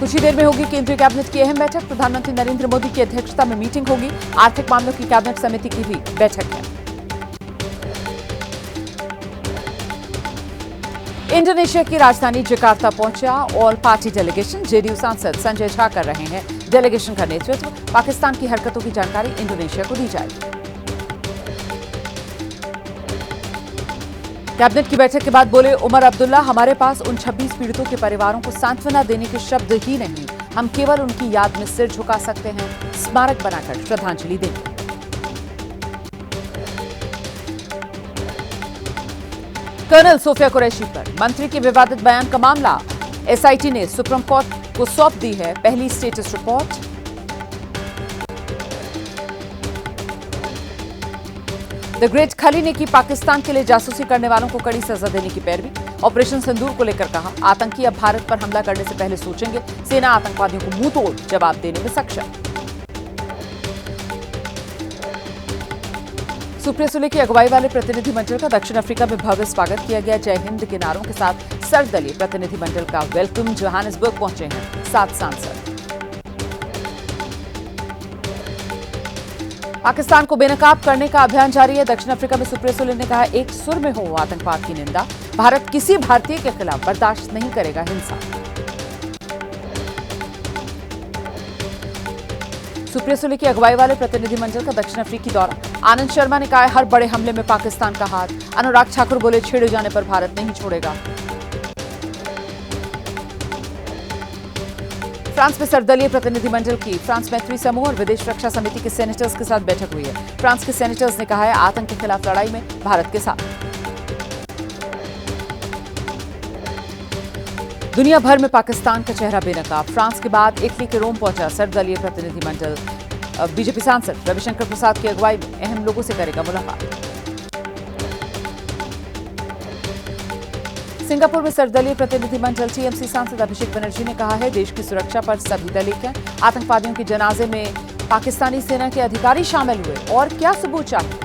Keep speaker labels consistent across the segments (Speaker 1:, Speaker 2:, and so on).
Speaker 1: कुछ ही देर में होगी केंद्रीय कैबिनेट की अहम बैठक। प्रधानमंत्री नरेंद्र मोदी की अध्यक्षता में मीटिंग होगी। आर्थिक मामलों की कैबिनेट समिति की भी बैठक है। इंडोनेशिया की राजधानी जकार्ता पहुंचा ऑल पार्टी डेलीगेशन। जेडीयू सांसद संजय झा कर रहे हैं डेलीगेशन का नेतृत्व। पाकिस्तान की हरकतों की जानकारी इंडोनेशिया को दी जाएगी। कैबिनेट की बैठक के बाद बोले उमर अब्दुल्ला, हमारे पास उन 26 पीड़ितों के परिवारों को सांत्वना देने के शब्द ही नहीं, हम केवल उनकी याद में सिर झुका सकते हैं, स्मारक बनाकर श्रद्धांजलि देंगे। कर्नल सोफिया कुरैशी पर मंत्री के विवादित बयान का मामला। एसआईटी ने सुप्रीम कोर्ट को सौंप दी है पहली स्टेटस रिपोर्ट। द ग्रेट खली ने की पाकिस्तान के लिए जासूसी करने वालों को कड़ी सजा देने की पैरवी। ऑपरेशन सिंदूर को लेकर कहा, आतंकी अब भारत पर हमला करने से पहले सोचेंगे, सेना आतंकवादियों को मुंहतोड़ जवाब देने में सक्षम। सुप्रिया सुले की अगुवाई वाले प्रतिनिधिमंडल का दक्षिण अफ्रीका में भव्य स्वागत किया गया। जय हिंद के नारों के साथ सर्वदलीय प्रतिनिधिमंडल का वेलकम। जोहानिसबर्ग पहुंचे हैं 7 सांसद। पाकिस्तान को बेनकाब करने का अभियान जारी है। दक्षिण अफ्रीका में सुप्रिया सुले ने कहा, एक सुर में हो आतंकवाद की निंदा, भारत किसी भारतीय के खिलाफ बर्दाश्त नहीं करेगा हिंसा। सुप्रिया सुले की अगुवाई वाले प्रतिनिधिमंडल का दक्षिण अफ्रीकी दौरा। आनंद शर्मा ने कहा, हर बड़े हमले में पाकिस्तान का हाथ। अनुराग ठाकुर बोले, छेड़े जाने पर भारत नहीं छोड़ेगा। फ्रांस में सर्वदलीय प्रतिनिधिमंडल की फ्रांस मैत्री समूह और विदेश रक्षा समिति के सेनेटर्स के साथ बैठक हुई है। फ्रांस के सेनेटर्स ने कहा है, आतंक के खिलाफ लड़ाई में भारत के साथ। दुनिया भर में पाकिस्तान का चेहरा बेनकाब। फ्रांस के बाद इटली के रोम पहुंचा सर्वदलीय प्रतिनिधिमंडल। बीजेपी सांसद रविशंकर प्रसाद की अगुवाई में अहम लोगों से करेगा मुलाकात। सिंगापुर में सर्वदलीय प्रतिनिधिमंडल टीएमसी सांसद अभिषेक बनर्जी ने कहा है, देश की सुरक्षा पर सभी दल एक हैं। आतंकवादियों के जनाजे में पाकिस्तानी सेना के अधिकारी शामिल हुए, और क्या सबूत चाहिए।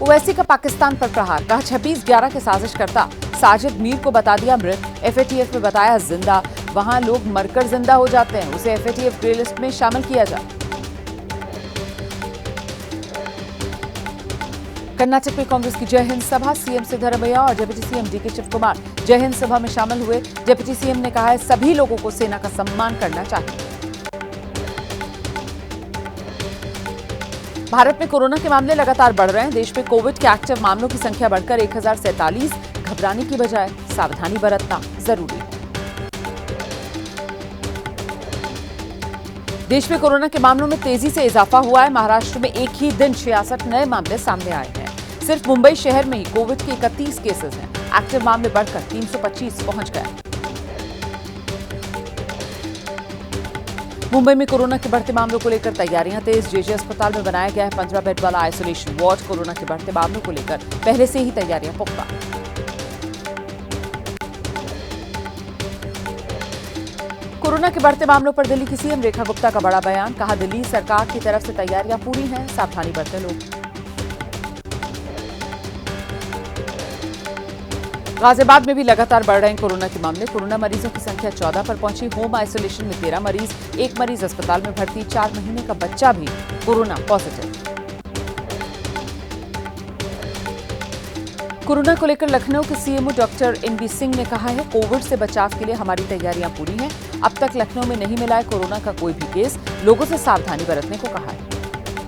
Speaker 1: ओवैसी का पाकिस्तान पर प्रहार, कहा 26/11 के साजिशकर्ता साजिद मीर को बता दिया मृत, एफएटीएफ में बताया जिंदा। वहां लोग मरकर जिंदा हो जाते हैं, उसे एफएटीएफ ग्रे लिस्ट में शामिल किया जाए। कर्नाटक में कांग्रेस की जय हिंद सभा। सीएम सिद्धरामैया और डिप्टी सीएम डीके शिवकुमार जय हिंद सभा में शामिल हुए। डिप्टी सीएम ने कहा है, सभी लोगों को सेना का सम्मान करना चाहिए। भारत में कोरोना के मामले लगातार बढ़ रहे हैं। देश में कोविड के एक्टिव मामलों की संख्या बढ़कर 1047। घबराने की बजाय सावधानी बरतना जरूरी है। देश में कोरोना के मामलों में तेजी से इजाफा हुआ है। महाराष्ट्र में एक ही दिन 66 नए मामले सामने आए हैं। सिर्फ मुंबई शहर में ही कोविड के 31 केसेस हैं। एक्टिव मामले बढ़कर 325 पहुंच गए। मुंबई में कोरोना के बढ़ते मामलों को लेकर तैयारियां तेज। जेजे अस्पताल में बनाया गया है 15 बेड वाला आइसोलेशन वार्ड। कोरोना के बढ़ते मामलों को लेकर पहले से ही तैयारियां पुख्ता। कोरोना के बढ़ते मामलों पर दिल्ली की सीएम रेखा गुप्ता का बड़ा बयान, कहा दिल्ली सरकार की तरफ से तैयारियां पूरी हैं, सावधानी बरतें लोग। गाजियाबाद में भी लगातार बढ़ रहे हैं कोरोना के मामले। कोरोना मरीजों की संख्या 14 पर पहुंची। होम आइसोलेशन में 13 मरीज, 1 मरीज अस्पताल में भर्ती। 4 महीने का बच्चा भी कोरोना पॉजिटिव। कोरोना को लेकर लखनऊ के सीएमओ डॉक्टर एनबी सिंह ने कहा है, कोविड से बचाव के लिए हमारी तैयारियां पूरी हैं। अब तक लखनऊ में नहीं मिला है कोरोना का कोई भी केस। लोगों से सावधानी बरतने को कहा है।